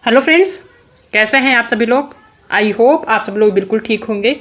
Hello friends, कैसे हैं आप सभी लोग। आई होप आप सब लोग बिल्कुल ठीक होंगे।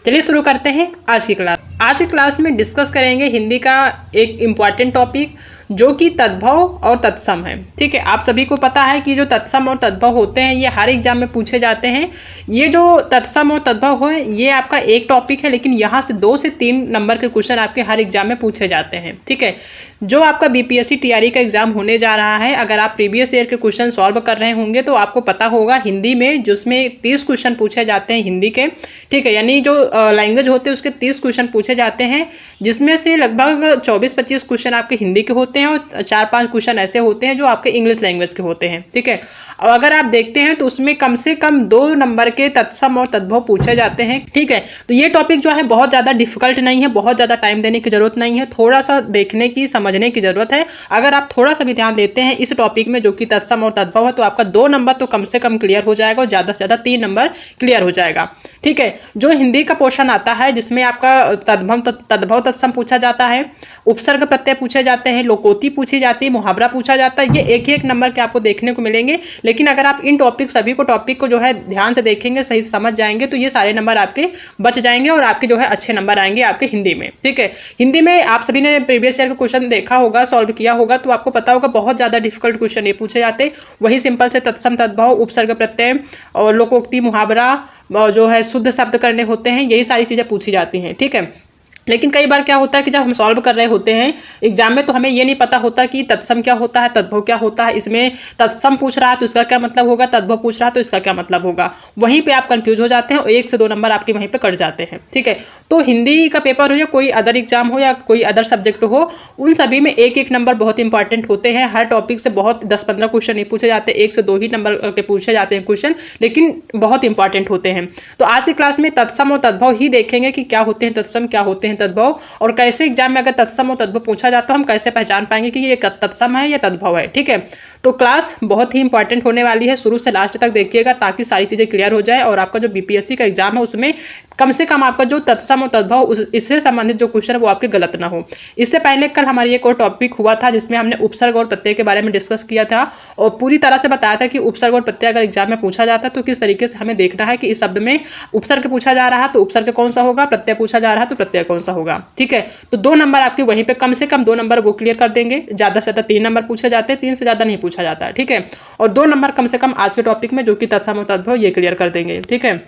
चलिए शुरू करते हैं आज की क्लास। आज की क्लास में डिस्कस करेंगे हिंदी का एक इम्पॉर्टेंट टॉपिक जो कि तद्भव और तत्सम है। ठीक है, आप सभी को पता है कि जो तत्सम और तद्भव होते हैं ये हर एग्जाम में पूछे जाते हैं। ये जो तत्सम और तद्भव है ये आपका एक टॉपिक है, लेकिन यहाँ से 2 से 3 नंबर के क्वेश्चन आपके हर एग्जाम में पूछे जाते हैं। ठीक है, जो आपका बीपीएससी टीआरई का एग्जाम होने जा रहा है, अगर आप प्रीवियस ईयर के क्वेश्चन सॉल्व कर रहे होंगे तो आपको पता होगा हिंदी में जिसमें 30 क्वेश्चन पूछे जाते हैं हिंदी के। ठीक है, यानी जो लैंग्वेज होते हैं उसके 30 क्वेश्चन पूछे जाते हैं, जिसमें से लगभग 24-25 क्वेश्चन आपके हिंदी के होते हैं और 4-5 क्वेश्चन ऐसे होते हैं जो आपके इंग्लिश लैंग्वेज के होते हैं। ठीक है, और अगर आप देखते हैं तो उसमें कम से कम 2 नंबर के तत्सम और तद्भव पूछे जाते हैं। ठीक है, तो ये टॉपिक जो है बहुत ज़्यादा डिफिकल्ट नहीं है, बहुत ज़्यादा टाइम देने की जरूरत नहीं है, थोड़ा सा देखने की समझने की जरूरत है। अगर आप थोड़ा सा भी ध्यान देते हैं इस टॉपिक में जो कि तत्सम और तद्भव है तो आपका 2 नंबर तो कम से कम क्लियर हो जाएगा और ज़्यादा से ज़्यादा 3 नंबर क्लियर हो जाएगा। ठीक है, जो हिंदी का पोर्शन आता है जिसमें आपका तद्भव तत्सम पूछा जाता है, उपसर्ग प्रत्यय पूछे जाते हैं, लोकोक्ति पूछी जाती है, मुहावरा पूछा जाता है, ये एक एक नंबर के आपको देखने को मिलेंगे। लेकिन अगर आप इन सभी टॉपिक को जो है ध्यान से देखेंगे, सही से समझ जाएंगे तो ये सारे नंबर आपके बच जाएंगे और आपके जो है अच्छे नंबर आएंगे आपके हिंदी में। ठीक है, हिंदी में आप सभी ने प्रीवियस ईयर का क्वेश्चन देखा होगा, सॉल्व किया होगा, तो आपको पता होगा बहुत ज्यादा डिफिकल्ट क्वेश्चन ये पूछे जाते। वही सिंपल से तत्सम तद्भव उपसर्ग प्रत्यय और लोकोक्ति मुहावरा जो है शुद्ध शब्द करने होते हैं, यही सारी चीजें पूछी जाती हैं। ठीक है, लेकिन कई बार क्या होता है कि जब हम सॉल्व कर रहे होते हैं एग्जाम में तो हमें ये नहीं पता होता कि तत्सम क्या होता है, तद्भव क्या होता है। इसमें तत्सम पूछ रहा है तो इसका क्या मतलब होगा, तद्भव पूछ रहा है तो इसका क्या मतलब होगा, वहीं पे आप कंफ्यूज हो जाते हैं और 1 से 2 नंबर आपके वहीं पे कट जाते हैं। ठीक है, तो हिंदी का पेपर हो या कोई अदर एग्जाम हो या कोई अदर सब्जेक्ट हो, उन सभी में 1-1 नंबर बहुत इंपॉर्टेंट होते हैं। हर टॉपिक से बहुत 10-15 क्वेश्चन नहीं पूछे जाते, 1 से 2 ही नंबर के पूछे जाते हैं क्वेश्चन, लेकिन बहुत इंपॉर्टेंट होते हैं। तो आज की क्लास में तत्सम और तद्भव ही देखेंगे कि क्या होते हैं तत्सम, क्या होते हैं तद्भव, और कैसे एग्जाम में अगर तत्सम और तद्भव पूछा जाता है हम कैसे पहचान पाएंगे कि ये तत्सम है या तद्भव है। ठीक है, तो क्लास बहुत ही इंपॉर्टेंट होने वाली है, शुरू से लास्ट तक देखिएगा ताकि सारी चीजें क्लियर हो जाए और आपका जो बीपीएससी का एग्जाम है उसमें कम से कम आपका जो तत्सम और तद्भव इससे संबंधित जो क्वेश्चन है वो आपके गलत ना हो। इससे पहले कल हमारी एक और टॉपिक हुआ था जिसमें हमने उपसर्ग और प्रत्यय के बारे में डिस्कस किया था और पूरी तरह से बताया था कि उपसर्ग और प्रत्यय अगर एग्जाम में पूछा जाता है तो किस तरीके से हमें देखना है कि इस शब्द में उपसर्ग पूछा जा रहा है तो उपसर्ग कौन सा होगा, प्रत्यय पूछा जा रहा है तो प्रत्यय कौन सा होगा। ठीक है, तो 2 नंबर आपके वहीं पे कम से कम 2 नंबर वो क्लियर कर देंगे, ज्यादा से ज्यादा 3 नंबर पूछे जाते हैं, 3 से ज्यादा नहीं पूछा जाता है। ठीक है, और 2 नंबर कम से कम आज के टॉपिक में जो कि तत्सम और तद्भव ये क्लियर कर देंगे। ठीक है,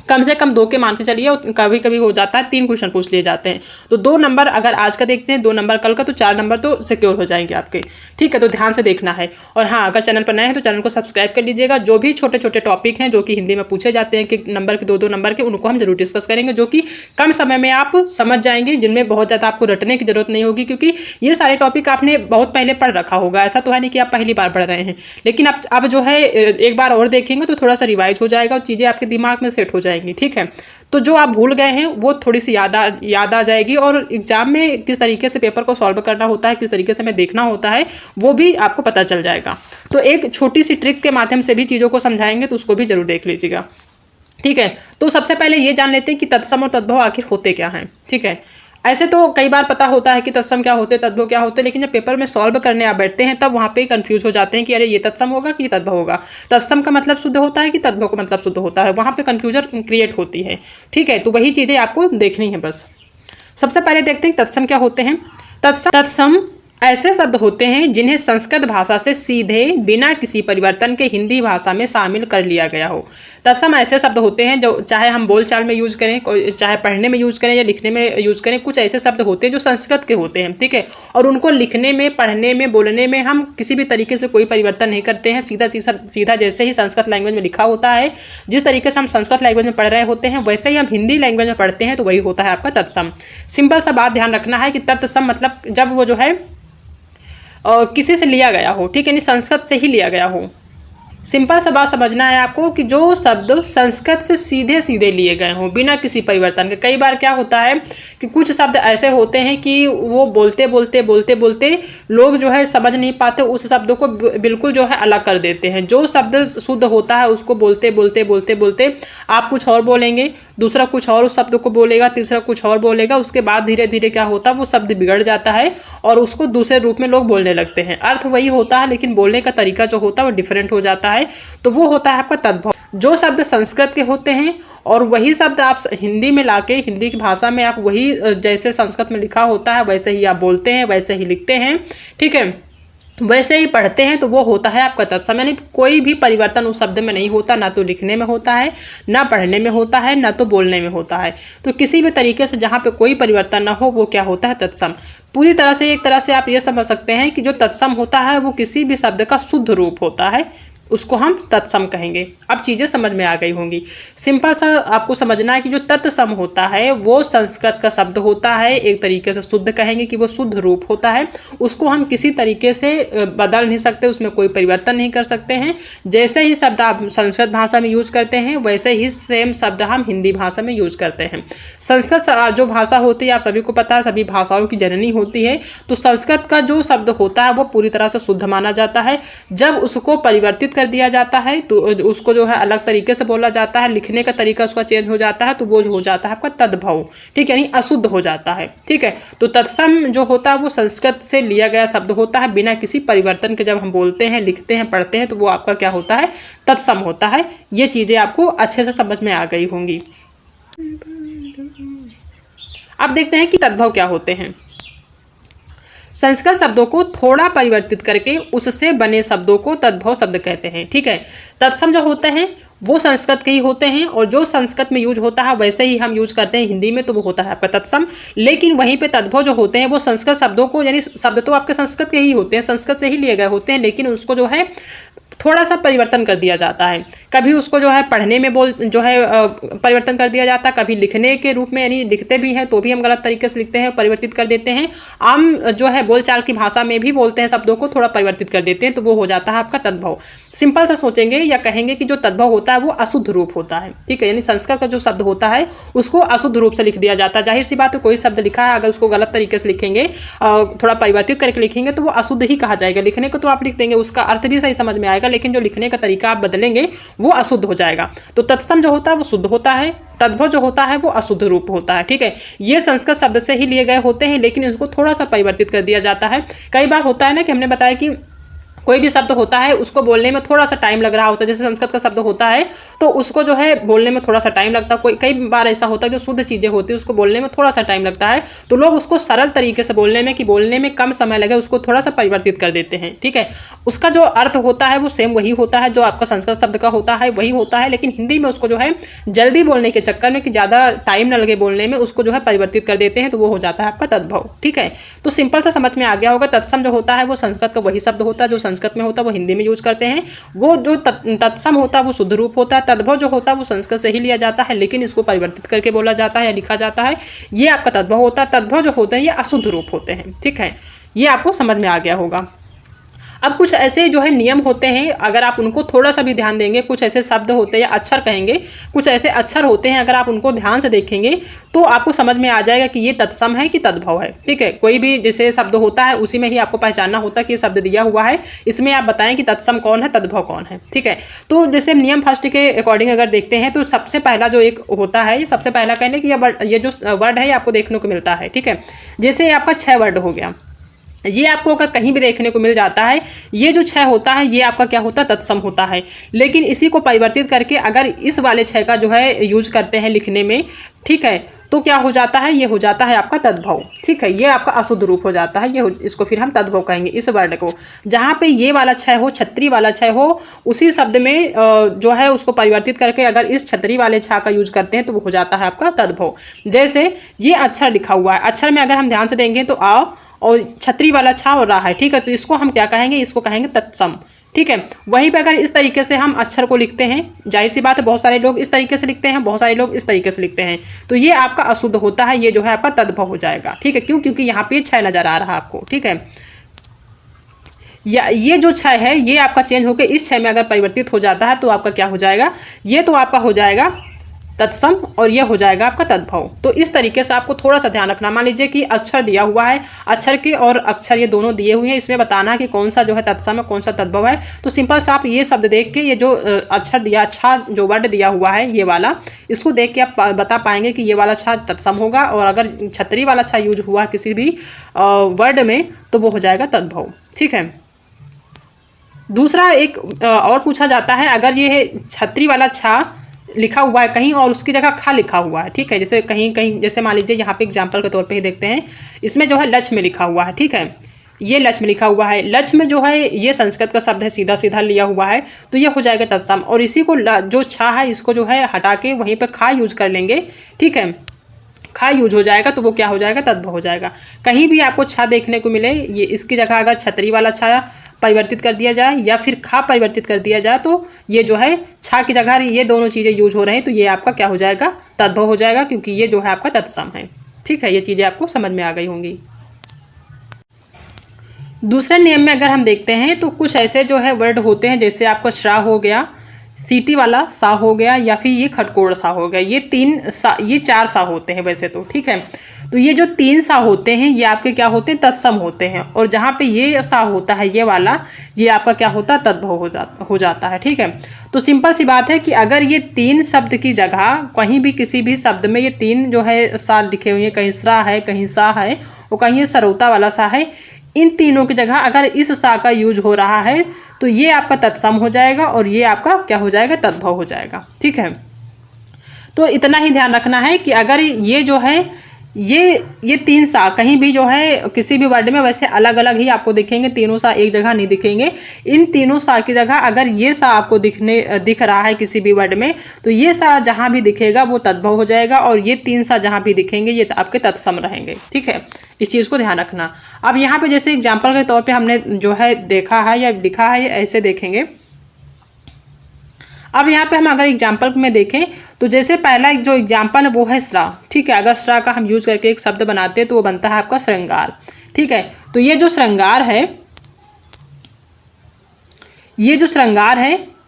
कम से कम 2 के मान के चलिए, कभी कभी हो जाता है 3 क्वेश्चन पूछ लिए जाते हैं, तो 2 नंबर अगर आज का देखते हैं, 2 नंबर कल का, तो 4 नंबर तो सिक्योर हो जाएंगे आपके। ठीक है, तो ध्यान से देखना है। और हाँ, अगर चैनल पर नए हैं तो चैनल को सब्सक्राइब कर लीजिएगा। जो भी छोटे छोटे टॉपिक हैं जो कि हिंदी में पूछे जाते हैं कि नंबर के 2-2 नंबर के, उनको हम जरूर डिस्कस करेंगे, जो कि कम समय में आप समझ जाएंगे, जिनमें बहुत ज़्यादा आपको रटने की जरूरत नहीं होगी, क्योंकि ये सारे टॉपिक आपने बहुत पहले पढ़ रखा होगा। ऐसा तो है नहीं कि आप पहली बार पढ़ रहे हैं, लेकिन अब जो है एक बार और देखेंगे तो थोड़ा सा रिवाइज हो जाएगा और चीज़ें आपके दिमाग में सेट हो जाएंगी। ठीक है, तो जो आप भूल गए हैं वो थोड़ी सी याद आ जाएगी और एग्जाम में किस तरीके से पेपर को सॉल्व करना होता है, किस तरीके से हमें देखना होता है, वो भी आपको पता चल जाएगा। तो एक छोटी सी ट्रिक के माध्यम से भी चीज़ों को समझाएंगे, तो उसको भी जरूर देख लीजिएगा। ठीक है, तो सबसे पहले ये जान लेते हैं कि तत्सम और तद्भव आखिर होते क्या हैं। ठीक है, ऐसे तो कई बार पता होता है कि तत्सम क्या होते हैं, तद्भव क्या होते हैं, लेकिन जब पेपर में सॉल्व करने आप बैठते हैं तब वहाँ पे कंफ्यूज हो जाते हैं कि अरे ये तत्सम होगा कि तद्भव होगा, तत्सम का मतलब शुद्ध होता है कि तद्भव का मतलब शुद्ध होता है, वहाँ पे कंफ्यूजन क्रिएट होती है। ठीक है, तो वही चीज़ें आपको देखनी है बस। सबसे पहले देखते हैं तत्सम क्या होते हैं। तत्सम ऐसे शब्द होते हैं जिन्हें संस्कृत भाषा से सीधे बिना किसी परिवर्तन के हिंदी भाषा में शामिल कर लिया गया हो। तत्सम ऐसे शब्द होते हैं जो चाहे हम बोलचाल में यूज करें, चाहे पढ़ने में यूज करें या लिखने में यूज करें, कुछ ऐसे शब्द होते हैं जो संस्कृत के होते हैं। ठीक है, और उनको लिखने में, पढ़ने में, बोलने में हम किसी भी तरीके से कोई परिवर्तन नहीं करते हैं, सीधा जैसे ही संस्कृत लैंग्वेज में लिखा होता है, जिस तरीके से हम संस्कृत लैंग्वेज में पढ़ रहे होते हैं वैसे ही हम हिंदी लैंग्वेज में पढ़ते हैं, तो वही होता है आपका तत्सम। सिंपल सा बात ध्यान रखना है कि तत्सम मतलब जब वो जो है किसी से लिया गया हो। ठीक है, यानी संस्कृत से ही लिया गया हो। सिंपल सा बात समझना है आपको कि जो शब्द संस्कृत से सीधे सीधे लिए गए हों बिना किसी परिवर्तन के। कई बार क्या होता है कि कुछ शब्द ऐसे होते हैं कि वो बोलते बोलते लोग जो है समझ नहीं पाते, उस शब्दों को बिल्कुल जो है अलग कर देते हैं। जो शब्द शुद्ध होता है उसको बोलते आप कुछ और बोलेंगे, दूसरा कुछ और उस शब्द को बोलेगा, तीसरा कुछ और बोलेगा, उसके बाद धीरे धीरे क्या होता है वो शब्द बिगड़ जाता है और उसको दूसरे रूप में लोग बोलने लगते हैं। अर्थ वही होता है लेकिन बोलने का तरीका जो होता है वो डिफरेंट हो जाता होता है तो वो होता है आपका तद्भव। जो शब्द संस्कृत के होते हैं और वही शब्द आप हिंदी में लाके, हिंदी की भाषा में आप वही जैसे संस्कृत में लिखा होता है वैसे ही आप बोलते हैं, वैसे ही लिखते हैं, ठीक है, वैसे ही पढ़ते हैं, तो वो होता है आपका तत्सम। यानी कोई भी परिवर्तन उस शब्द में नहीं होता, ना तो लिखने में होता है, ना पढ़ने में होता है, ना तो बोलने में होता है। तो किसी भी तरीके से जहाँ पे कोई परिवर्तन ना हो वो क्या होता है, तत्सम। पूरी तरह से एक तरह से आप ये समझ सकते हैं कि जो तत्सम होता है वो किसी भी शब्द का शुद्ध रूप होता है, उसको हम तत्सम कहेंगे। अब चीज़ें समझ में आ गई होंगी। सिंपल सा आपको समझना है कि जो तत्सम होता है वो संस्कृत का शब्द होता है, एक तरीके से शुद्ध कहेंगे कि वो शुद्ध रूप होता है, उसको हम किसी तरीके से बदल नहीं सकते, उसमें कोई परिवर्तन नहीं कर सकते हैं। जैसे ही शब्द आप संस्कृत भाषा में यूज करते हैं वैसे ही सेम शब्द हम हिंदी भाषा में यूज करते हैं। संस्कृत जो भाषा होती है आप सभी को पता है, सभी भाषाओं की जननी होती है, तो संस्कृत का जो शब्द होता है वो पूरी तरह से शुद्ध माना जाता है। जब उसको परिवर्तित कर दिया जाता है तो उसको जो है अलग तरीके से बोला जाता है, लिखने का तरीका उसका चेंज हो जाता है, तो वो हो जाता है आपका तद्भव, ठीक है, यानी अशुद्ध हो जाता है, ठीक है। तो तत्सम जो होता है वो संस्कृत से लिया गया शब्द होता है, बिना किसी परिवर्तन के जब हम बोलते हैं, लिखते हैं, पढ़ते हैं तो वो आपका क्या होता है, तत्सम होता है। ये चीजें आपको अच्छे से समझ में आ गई होंगी। अब देखते हैं कि तद्भव क्या होते हैं। संस्कृत शब्दों को थोड़ा परिवर्तित करके उससे बने शब्दों को तद्भव शब्द कहते हैं, ठीक है। तत्सम जो होते हैं वो संस्कृत के ही होते हैं और जो संस्कृत में यूज होता है वैसे ही हम यूज करते हैं हिंदी में, तो वो होता है आपका तत्सम। लेकिन वहीं पे तद्भव जो होते हैं वो संस्कृत शब्दों को, यानी शब्द तो आपके संस्कृत के ही होते हैं, संस्कृत से ही लिए गए होते हैं, लेकिन उसको जो है थोड़ा सा परिवर्तन कर दिया जाता है। कभी उसको जो है पढ़ने में परिवर्तन कर दिया जाता है, कभी लिखने के रूप में, यानी लिखते भी हैं तो भी हम गलत तरीके से लिखते हैं, परिवर्तित कर देते हैं। आम जो है बोलचाल की भाषा में भी बोलते हैं, शब्दों को थोड़ा परिवर्तित कर देते हैं, तो वो हो जाता है आपका तद्भव। सिंपल सा सोचेंगे या कहेंगे कि जो तद्भव होता है वो अशुद्ध रूप होता है, ठीक है, यानी संस्कृत का जो शब्द होता है उसको अशुद्ध रूप से लिख दिया जाता है। जाहिर सी बात है, कोई शब्द लिखा है अगर उसको गलत तरीके से लिखेंगे, थोड़ा परिवर्तित करके लिखेंगे तो वो अशुद्ध ही कहा जाएगा। लिखने को तो आप लिख देंगे, उसका अर्थ भी सही समझ में आएगा, लेकिन जो लिखने का तरीका आप बदलेंगे वो अशुद्ध हो जाएगा। तो तत्सम जो होता है वो शुद्ध होता है, तद्भव जो होता है वो अशुद्ध रूप होता है, ठीक है। ये संस्कृत शब्द से ही लिए गए होते हैं, लेकिन इसको थोड़ा सा परिवर्तित कर दिया जाता है। कई बार होता है ना कि हमने बताया कि कोई भी शब्द होता है उसको बोलने में थोड़ा सा टाइम लग रहा होता है, जैसे संस्कृत का शब्द होता है तो उसको जो है बोलने में थोड़ा सा टाइम लगता है। कई बार ऐसा होता है जो शुद्ध चीज़ें होती है उसको बोलने में थोड़ा सा टाइम लगता है, तो लोग उसको सरल तरीके से बोलने में, कि बोलने में कम समय लगे, उसको थोड़ा सा परिवर्तित कर देते हैं, ठीक है। उसका जो अर्थ होता है वो सेम वही होता है जो आपका संस्कृत शब्द का होता है, वही होता है, लेकिन हिंदी में उसको जो है जल्दी बोलने के चक्कर में, कि ज़्यादा टाइम न लगे बोलने में, उसको जो है परिवर्तित कर देते हैं, तो वो हो जाता है आपका तद्भव, ठीक है। तो सिंपल सा समझ में आ गया होगा। तत्सम जो होता है वो संस्कृत का वही शब्द होता है जो संस्कृत में होता है वो हिंदी में यूज करते हैं। वो जो तत्सम होता है वो शुद्ध रूप होता है। तद्भव जो होता है वो संस्कृत से ही लिया जाता है, लेकिन इसको परिवर्तित करके बोला जाता है या लिखा जाता है, ये आपका तद्भव होता है। तद्भव जो होते हैं ये अशुद्ध रूप होते हैं, ठीक है। ये आपको समझ में आ गया होगा। अब कुछ ऐसे जो है नियम होते हैं, अगर आप उनको थोड़ा सा भी ध्यान देंगे, कुछ ऐसे शब्द होते हैं या अक्षर कहेंगे, कुछ ऐसे अक्षर होते हैं, अगर आप उनको ध्यान से देखेंगे तो आपको समझ में आ जाएगा कि ये तत्सम है कि तद्भव है, ठीक है। कोई भी जैसे शब्द होता है उसी में ही आपको पहचानना होता है कि ये शब्द दिया हुआ है, इसमें आप बताएं कि तत्सम कौन है, तद्भव कौन है, ठीक है। तो जैसे नियम फर्स्ट के अकॉर्डिंग अगर देखते हैं तो सबसे पहला जो एक होता है, सबसे पहला कहने कि ये जो वर्ड है आपको देखने को मिलता है, ठीक है। जैसे आपका 6 वर्ड हो गया, ये आपको अगर कहीं भी देखने को मिल जाता है, ये जो 6 होता है ये आपका क्या होता है, तत्सम होता है। लेकिन इसी को परिवर्तित करके अगर इस वाले 6 का जो है यूज करते हैं लिखने में, ठीक है, तो क्या हो जाता है, ये हो जाता है आपका तद्भव, ठीक है। ये आपका अशुद्ध रूप हो जाता है, इसको फिर हम तद्भव कहेंगे इस वर्ड को। जहाँ पे ये वाला 6 हो, छतरी वाला 6 हो, उसी शब्द में जो है उसको परिवर्तित करके अगर इस छतरी वाले 6 का यूज करते हैं तो वो हो जाता है आपका तद्भव। जैसे ये अक्षर लिखा हुआ है, अक्षर में अगर हम ध्यान से देंगे तो आ और छतरी वाला छा और रहा है, ठीक है, तो इसको हम क्या कहेंगे, इसको कहेंगे तत्सम, ठीक है। वहीं पे अगर इस तरीके से हम अक्षर को लिखते हैं, जाहिर सी बात है बहुत सारे लोग इस तरीके से लिखते हैं, बहुत सारे लोग इस तरीके से लिखते हैं, तो ये आपका अशुद्ध होता है, ये जो है आपका तद्भव हो जाएगा, ठीक है। क्यों? क्योंकि यहाँ पे 6 नजर आ रहा है आपको, ठीक है। या ये जो 6 है ये आपका चेंज होकर इस 6 में अगर परिवर्तित हो जाता है तो आपका क्या हो जाएगा, ये तो आपका हो जाएगा तत्सम और ये हो जाएगा आपका तद्भव। तो इस तरीके से आपको थोड़ा सा ध्यान रखना। मान लीजिए कि अक्षर दिया हुआ है, अक्षर के और अक्षर ये दोनों दिए हुए हैं, इसमें बताना है कि कौन सा जो है तत्सम है कौन सा तद्भव है। तो सिंपल सा आप ये शब्द देख के, ये जो अक्षर दिया, अच्छा जो वर्ड दिया हुआ है ये वाला, इसको देख के आप बता पाएंगे कि ये वाला अच्छा तत्सम होगा, और अगर छतरी वाला अच्छा यूज हुआ किसी भी वर्ड में तो वो हो जाएगा तद्भव, ठीक है। दूसरा एक और पूछा जाता है, अगर ये छतरी वाला छा लिखा हुआ है कहीं और उसकी जगह खा लिखा हुआ है, ठीक है, जैसे कहीं कहीं, जैसे मान लीजिए यहाँ पे एग्जाम्पल के तौर पे ही देखते हैं, इसमें जो है लक्ष्य में लिखा हुआ है, ठीक है, ये लक्ष्य में लिखा हुआ है, लक्ष्य में जो है ये संस्कृत का शब्द है, सीधा सीधा लिया हुआ है, तो ये हो जाएगा तत्सम। और इसी को जो छा है इसको जो है हटा के वहीं पे खा यूज कर लेंगे, ठीक है, खा यूज हो जाएगा तो वो क्या हो जाएगा, तद्भव हो जाएगा। कहीं भी आपको छा देखने को मिले, ये इसकी जगह अगर छतरी वाला छा परिवर्तित कर दिया जाए या फिर खा परिवर्तित कर दिया जाए तो ये जो है छा की जगह ये दोनों चीज़ें यूज हो रहे हैं, तो ये आपका क्या हो जाएगा, तद्भव हो जाएगा, क्योंकि ये जो है आपका तत्सम है, ठीक है। ये चीज़ें आपको समझ में आ गई होंगी। दूसरे नियम में अगर हम देखते हैं तो कुछ ऐसे जो है वर्ड होते हैं, जैसे आपका श्रा हो गया, सीटी वाला सा हो गया, या फिर ये खटकोड़ सा हो गया, ये तीन सा, ये चार सा होते हैं वैसे तो, ठीक है। तो ये जो तीन सा होते हैं ये आपके क्या होते हैं, तत्सम होते हैं, और जहाँ पे ये सा होता है ये वाला, ये आपका क्या होता है, तद्भव हो जाता है, ठीक है। तो सिंपल सी बात है कि अगर ये तीन शब्द की जगह कहीं भी किसी भी शब्द में ये तीन जो है सा लिखे हुए हैं, कहीं स्रा है, कहीं सा है और कहीं ये सरौता वाला सा है, इन तीनों की जगह अगर इस सा का यूज हो रहा है तो ये आपका तत्सम हो जाएगा और ये आपका क्या हो जाएगा, तद्भव हो जाएगा, ठीक है। तो इतना ही ध्यान रखना है कि अगर ये जो है ये तीन सा कहीं भी जो है किसी भी वर्ड में, वैसे अलग अलग ही आपको दिखेंगे, तीनों सा एक जगह नहीं दिखेंगे, इन तीनों सा की जगह अगर ये सा आपको दिख रहा है किसी भी वर्ड में, तो ये सा जहां भी दिखेगा वो तद्भव हो जाएगा, और ये तीन सा जहां भी दिखेंगे ये आपके तत्सम रहेंगे, ठीक है। इस चीज़ को ध्यान रखना। अब यहाँ पे जैसे एग्जाम्पल के तौर पे हमने जो है देखा है या लिखा है, ऐसे देखेंगे। अब यहाँ पे हम अगर एग्जाम्पल में देखें तो जैसे पहला जो एग्जाम्पल है वो है श्रा, ठीक है। अगर श्रा का हम यूज करके एक शब्द बनाते हैं तो वो बनता है आपका श्रृंगार, ठीक है। तो ये जो श्रृंगार है,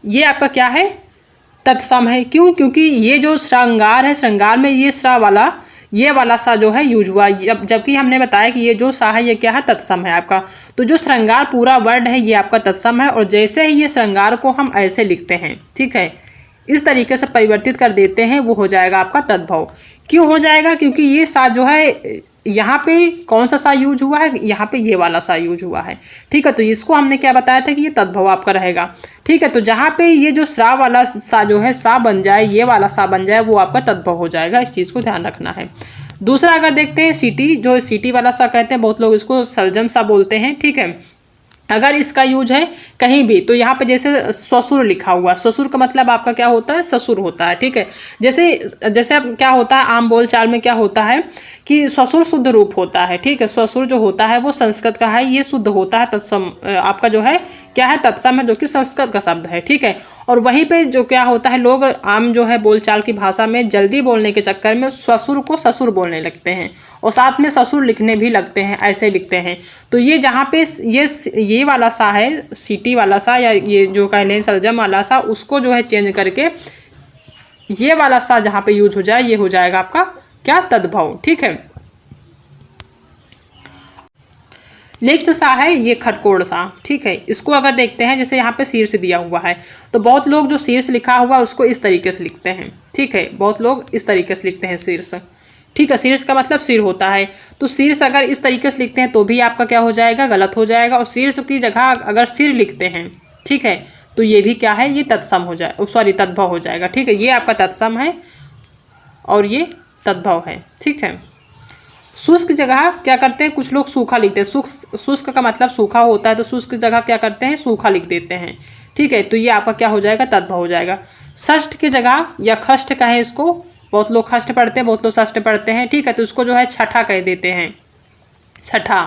ये आपका क्या है, तत्सम है। क्यों? क्योंकि ये जो श्रृंगार है, श्रृंगार में ये श्रा वाला, ये वाला सा जो है यूज हुआ, जबकि हमने बताया कि ये जो सा है ये क्या है, तत्सम है आपका। तो जो श्रृंगार पूरा वर्ड है ये आपका तत्सम है, और जैसे ही ये श्रृंगार को हम ऐसे लिखते हैं, ठीक है, इस तरीके से परिवर्तित कर देते हैं, वो हो जाएगा आपका तद्भव। क्यों हो जाएगा? क्योंकि ये सा जो है यहाँ पे कौन सा सा यूज हुआ है, यहाँ पे ये वाला सा यूज हुआ है, ठीक है। तो इसको हमने क्या बताया था कि ये तद्भव आपका रहेगा, ठीक है। तो जहाँ पे ये जो श्रा वाला सा जो है सा बन जाए, ये वाला सा बन जाए, वो आपका तद्भव हो जाएगा। इस चीज़ को ध्यान रखना है। दूसरा अगर देखते हैं सीटी, जो सीटी वाला सा कहते हैं, बहुत लोग इसको सलजम सा बोलते हैं, ठीक है। अगर इसका यूज है कहीं भी, तो यहाँ पे जैसे ससुर लिखा हुआ, ससुर का मतलब आपका क्या होता है, ससुर होता है, ठीक है। जैसे अब क्या होता है आम बोलचाल में, क्या होता है कि ससुर शुद्ध रूप होता है, ठीक है। ससुर जो होता है वो संस्कृत का है, ये शुद्ध होता है, तत्सम आपका जो है क्या है, तत्सम है, जो कि संस्कृत का शब्द है, ठीक है। और वहीं पे जो क्या होता है, लोग आम जो है बोलचाल की भाषा में जल्दी बोलने के चक्कर में ससुर को ससुर बोलने लगते हैं, और साथ में ससुर लिखने भी लगते हैं, ऐसे लिखते हैं। तो ये जहाँ पे ये वाला सा है, सीटी वाला सा, या ये जो कह लें सलजम वाला सा, उसको जो है चेंज करके ये वाला सा जहाँ पे यूज हो जाए, ये हो जाएगा आपका क्या, तद्भव, ठीक है। नेक्स्ट सा है ये खटकोड़ सा, ठीक है। इसको अगर देखते हैं, जैसे यहाँ पे शीर्ष दिया हुआ है, तो बहुत लोग जो शीर्ष लिखा हुआ उसको इस तरीके से लिखते हैं, ठीक है। बहुत लोग इस तरीके से लिखते हैं शीर्ष, ठीक है। शीर्ष का मतलब सिर होता है, तो शीर्ष अगर इस तरीके से लिखते हैं तो भी आपका क्या हो जाएगा, गलत हो जाएगा। और शीर्ष की जगह अगर सिर लिखते हैं, ठीक है, तो ये भी क्या है, ये तत्सम हो जाए, सॉरी तद्भव हो जाएगा, ठीक है। ये आपका तत्सम है और ये तद्भव है, ठीक है। शुष्क की जगह क्या करते हैं, कुछ लोग सूखा लिखते हैं, शुष्क का मतलब सूखा होता है, तो शुष्क की जगह क्या करते हैं, सूखा लिख देते हैं, ठीक है। तो ये आपका क्या हो जाएगा, तद्भव हो जाएगा। षष्ठ की जगह या खष्ट कहें इसको, बहुत लोग खष्ट पढ़ते हैं, बहुत लोग षष्ठ पढ़ते हैं, ठीक है। तो उसको जो है छठा कह देते हैं, छठा,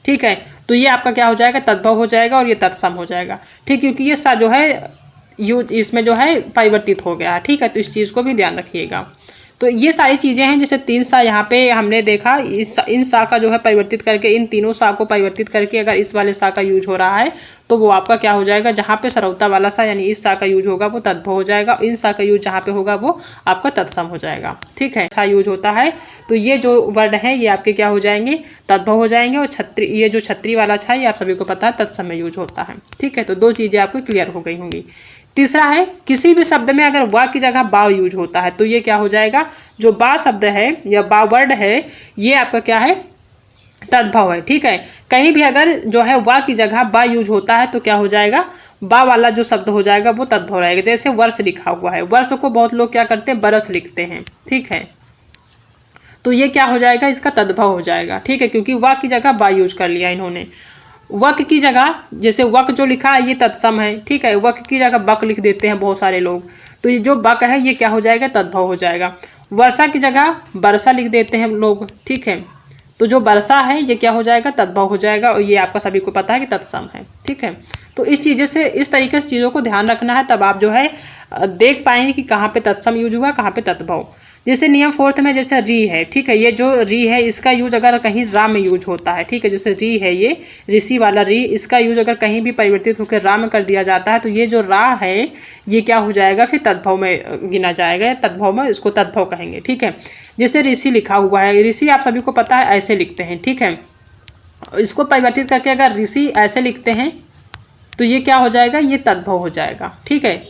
ठीक है। तो ये आपका क्या हो जाएगा, तद्भव हो जाएगा, और ये तत्सम हो जाएगा, ठीक, क्योंकि ये सा जो है इसमें जो है परिवर्तित हो गया, ठीक है। तो इस चीज़ को भी ध्यान रखिएगा। तो ये सारी चीज़ें हैं, जैसे तीन सा यहाँ पे हमने देखा, इन सा का जो है परिवर्तित करके, इन तीनों सा को परिवर्तित करके अगर इस वाले सा का यूज हो रहा है तो वो आपका क्या हो जाएगा, जहाँ पे सरौता वाला सा यानी इस सा का यूज होगा वो तद्भव हो जाएगा, इन सा का यूज जहाँ पे होगा वो आपका तत्सम हो जाएगा, ठीक है। सा यूज होता है तो ये जो वर्ड है ये आपके क्या हो जाएंगे, तद्भव हो जाएंगे। और ये जो छत्री वाला छा, ये आप सभी को पता है तत्सम में यूज होता है, ठीक है। तो दो चीज़ें आपको क्लियर हो गई होंगी। तीसरा है, किसी भी शब्द में अगर वा की जगह बा यूज होता है तो ये क्या हो जाएगा, जो बा शब्द है या बा वर्ड है ये आपका क्या है, तद्भव है, ठीक है। कहीं भी अगर जो है वा की जगह बा यूज होता है तो क्या हो जाएगा, बा वाला जो शब्द हो जाएगा वो तद्भव रहेगा। जैसे वर्ष लिखा हुआ है, वर्ष को बहुत लोग क्या करते हैं, बरस लिखते हैं, ठीक है, तो ये क्या हो जाएगा, इसका तद्भव हो जाएगा, ठीक है, क्योंकि व की जगह बा यूज कर लिया इन्होंने। वक की जगह, जैसे वक जो लिखा है ये तत्सम है, ठीक है, वक की जगह बक लिख देते हैं बहुत सारे लोग, तो ये जो बक है ये क्या हो जाएगा, तद्भव हो जाएगा। वर्षा की जगह वर्षा लिख देते हैं लोग, ठीक है, तो जो वर्षा है ये क्या हो जाएगा, तद्भव हो जाएगा, और ये आपका सभी को पता है कि तत्सम है, ठीक है। तो इस चीज़ें से, इस तरीके से चीज़ों को ध्यान रखना है, तब आप जो है देख पाएंगे कि कहाँ पे तत्सम यूज हुआ, कहाँ पे तद्भव। जैसे नियम 4 में जैसे री है, ठीक है, ये जो री है इसका यूज अगर कहीं रा में यूज होता है, ठीक है, जैसे री है ये ऋषि वाला री, इसका यूज अगर कहीं भी परिवर्तित होकर रा में कर दिया जाता है तो ये जो रा है ये क्या हो जाएगा, फिर तद्भव में गिना जाएगा, तद्भव में, इसको तद्भव कहेंगे, ठीक है। जैसे ऋषि लिखा हुआ है, ऋषि आप सभी को पता है ऐसे लिखते हैं, ठीक है, इसको परिवर्तित करके अगर ऋषि ऐसे लिखते हैं तो ये क्या हो जाएगा, ये तद्भव हो जाएगा, ठीक है।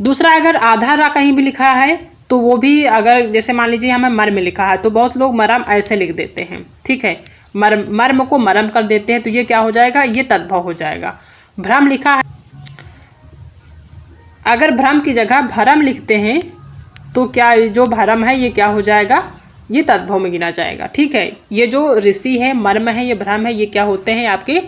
दूसरा, अगर आधा रा कहीं भी लिखा है तो वो भी, अगर जैसे मान लीजिए हमें मर्म लिखा है तो बहुत लोग मरम ऐसे लिख देते हैं, ठीक है, मर्म को मरम कर देते हैं, तो ये क्या हो जाएगा, ये तद्भव हो जाएगा। भ्रम लिखा है, अगर भ्रम की जगह भरम लिखते हैं तो क्या, जो भरम है ये क्या हो जाएगा, ये तद्भव में गिना जाएगा, ठीक है। ये जो ऋषि है, मर्म है, ये भ्रम है, ये क्या होते हैं, आपके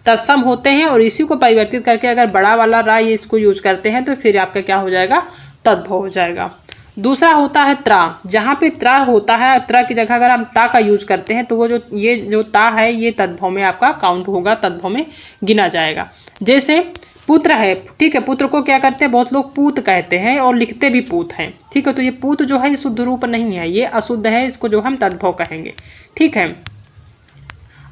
तत्सम होते हैं, और इसी को परिवर्तित करके अगर बड़ा वाला रा ये इसको यूज करते हैं तो फिर आपका क्या हो जाएगा, तद्भव हो जाएगा। दूसरा होता है त्रा, जहाँ पे त्रा होता है, त्रा की जगह अगर हम ता का यूज करते हैं तो वो जो ये जो ता है ये तद्भव में आपका काउंट होगा, तद्भव में गिना जाएगा। जैसे पुत्र है, ठीक है, पुत्र को क्या करते हैं, बहुत लोग पूत कहते हैं और लिखते भी पूत हैं, ठीक है, तो ये पूत जो है ये शुद्ध रूप नहीं है, ये अशुद्ध है, इसको जो हम तद्भव कहेंगे, ठीक है।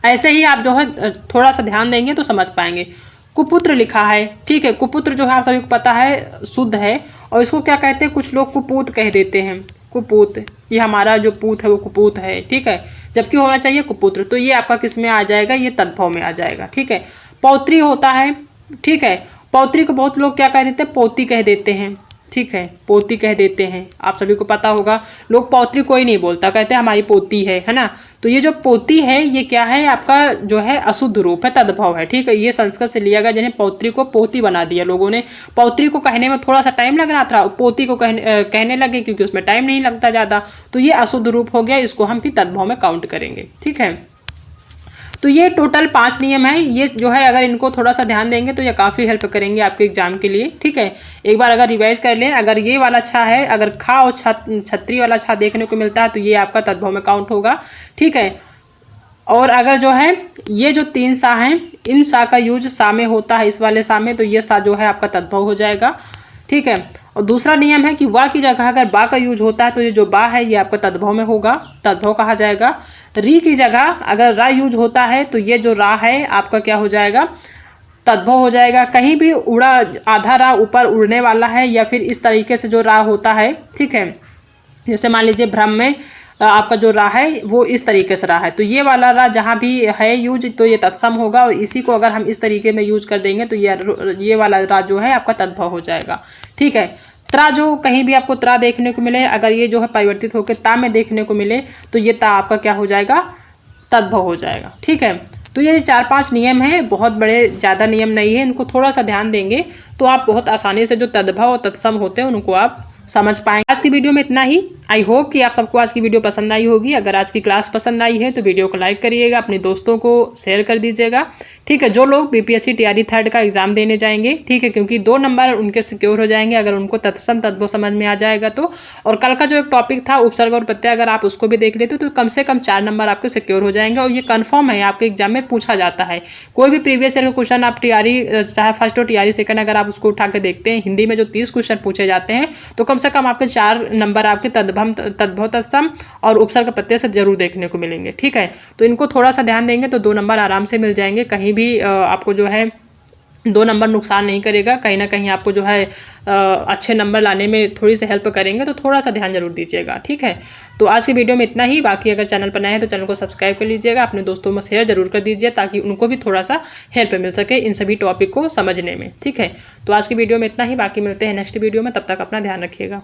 ऐसे ही आप जो है थोड़ा सा ध्यान देंगे तो समझ पाएंगे। कुपुत्र लिखा है, ठीक है, कुपुत्र जो है आप सभी को पता है शुद्ध है, और इसको क्या कहते हैं, कुछ लोग कुपूत कह देते हैं, कुपूत, ये हमारा जो पूत है वो कुपूत है, ठीक है, जबकि होना चाहिए कुपुत्र, तो ये आपका किस में आ जाएगा, ये तद्भव में आ जाएगा, ठीक है। पौत्री होता है, ठीक है, पौत्री को बहुत लोग क्या कह देते हैं, पोती कह देते हैं, ठीक है, पोती कह देते हैं, आप सभी को पता होगा, लोग पौत्री कोई नहीं बोलता, कहते हैं हमारी पोती है ना, तो ये जो पोती है ये क्या है, आपका जो है अशुद्ध रूप है, तद्भव है, ठीक है, ये संस्कृत से लिया गया, जिन्हें पौत्री को पोती बना दिया लोगों ने। पौत्री को कहने में थोड़ा सा टाइम लग रहा था, पोती को कहने लगे क्योंकि उसमें टाइम नहीं लगता ज़्यादा, तो ये अशुद्ध रूप हो गया, इसको हम फिर तद्भव में काउंट करेंगे, ठीक है। तो ये टोटल 5 नियम है, ये जो है अगर इनको थोड़ा सा ध्यान देंगे तो ये काफ़ी हेल्प करेंगे आपके एग्जाम के लिए, ठीक है। एक बार अगर रिवाइज कर लें, अगर ये वाला छा है, अगर खा और छत्री वाला छा देखने को मिलता है तो ये आपका तद्भव में काउंट होगा, ठीक है। और अगर जो है ये जो 3 सा हैं, इन सा का यूज सा में होता है, इस वाले सा में, तो ये सा जो है आपका तद्भव हो जाएगा, ठीक है। और दूसरा नियम है कि वा की जगह अगर बा का यूज होता है तो ये जो बा है ये आपका तद्भव में होगा, तद्भव कहा जाएगा। री की जगह अगर रा यूज होता है तो ये जो रा है आपका क्या हो जाएगा, तद्भव हो जाएगा। कहीं भी उड़ा, आधा रा ऊपर उड़ने वाला है या फिर इस तरीके से जो रा होता है, ठीक है, जैसे मान लीजिए भ्रम में आपका जो रा है वो इस तरीके से रा है, तो ये वाला रा जहाँ भी है यूज तो ये तत्सम होगा, और इसी को अगर हम इस तरीके में यूज कर देंगे तो ये वाला रा जो है आपका तद्भव हो जाएगा, ठीक है। त्रा, जो कहीं भी आपको त्रा देखने को मिले, अगर ये जो है परिवर्तित होकर ता में देखने को मिले तो ये ता आपका क्या हो जाएगा, तद्भव हो जाएगा, ठीक है। तो ये 4-5 नियम हैं, बहुत बड़े ज़्यादा नियम नहीं है, इनको थोड़ा सा ध्यान देंगे तो आप बहुत आसानी से जो तद्भव और तत्सम होते हैं उनको आप समझ पाएंगे। आज की वीडियो में इतना ही। आई होप कि आप सबको आज की वीडियो पसंद आई होगी। अगर आज की क्लास पसंद आई है तो वीडियो को लाइक करिएगा, अपने दोस्तों को शेयर कर दीजिएगा, ठीक है। जो लोग बीपीएससी टीआरई 3rd का एग्जाम देने जाएंगे, ठीक है, क्योंकि 2 नंबर उनके सिक्योर हो जाएंगे अगर उनको तत्सम तद्भव समझ में आ जाएगा तो। और कल का जो एक टॉपिक था उपसर्ग और प्रत्यय, अगर आप उसको भी देख लेते तो कम से कम 4 नंबर आपके सिक्योर हो जाएंगे, और ये कन्फर्म है, आपके एग्जाम में पूछा जाता है। कोई भी प्रीवियस ईयर का क्वेश्चन आप टीआरई चाहे फर्स्ट हो टीआरई सेकंड, अगर आप उसको उठा के देखते हैं, हिंदी में जो 30 क्वेश्चन पूछे जाते हैं तो कम से कम आपके 4 नंबर आपके तद्भव तत्सम और उपसर्ग प्रत्यय से जरूर देखने को मिलेंगे, ठीक है। तो इनको थोड़ा सा ध्यान देंगे तो 2 नंबर आराम से मिल जाएंगे, कहीं भी आपको जो है 2 नंबर नुकसान नहीं करेगा, कहीं ना कहीं आपको जो है अच्छे नंबर लाने में थोड़ी सी हेल्प करेंगे, तो थोड़ा सा ध्यान जरूर दीजिएगा, ठीक है। तो आज की वीडियो में इतना ही। बाकी अगर चैनल पर नए हैं तो चैनल को सब्सक्राइब कर लीजिएगा, अपने दोस्तों में शेयर जरूर कर दीजिए ताकि उनको भी थोड़ा सा हेल्प मिल सके इन सभी टॉपिक को समझने में, ठीक है। तो आज की वीडियो में इतना ही, बाकी मिलते हैं नेक्स्ट वीडियो में, तब तक अपना ध्यान रखिएगा।